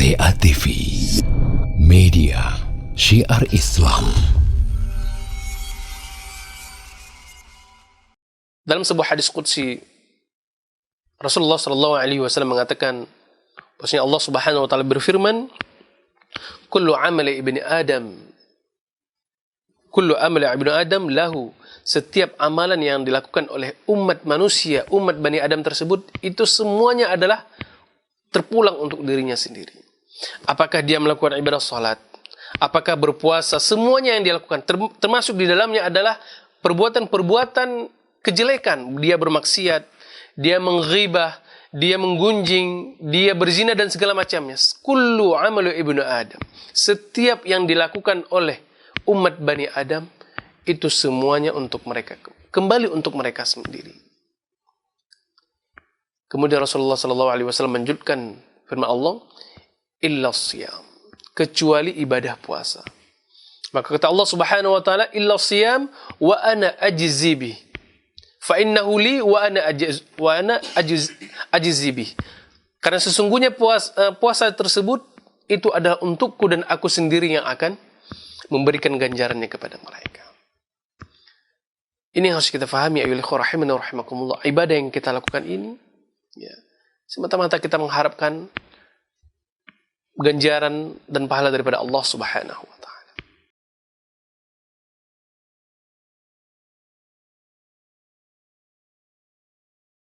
TA TV, media syiar Islam. Dalam sebuah hadis qudsi, Rasulullah SAW mengatakan bahwasanya Allah Subhanahu wa taala berfirman, kullu amali ibni Adam lahu. Setiap amalan yang dilakukan oleh umat manusia, umat Bani Adam tersebut, itu semuanya adalah terpulang untuk dirinya sendiri. Apakah dia melakukan ibadah salat, apakah berpuasa, semuanya yang dia lakukan, termasuk di dalamnya adalah perbuatan-perbuatan kejelekan. Dia bermaksiat, dia menghibah, dia menggunjing, dia berzina dan segala macamnya. Kullu amalu ibnu Adam. Setiap yang dilakukan oleh umat Bani Adam, itu semuanya untuk mereka, kembali untuk mereka sendiri. Kemudian Rasulullah SAW menjulkan firman Allah, illa siyam, kecuali ibadah puasa. Maka kata Allah Subhanahu wa taala, illa siyam wa ana ajzi bih. Fa innahu li wa ana ajzi bih. Karena sesungguhnya puasa tersebut itu adalah untukku dan aku sendiri yang akan memberikan ganjarannya kepada mereka. Ini yang harus kita fahami, ayyuhal ikhwah rahimani wa rahimakumullah. Ibadah yang kita lakukan ini, ya, semata-mata kita mengharapkan ganjaran dan pahala daripada Allah Subhanahu wa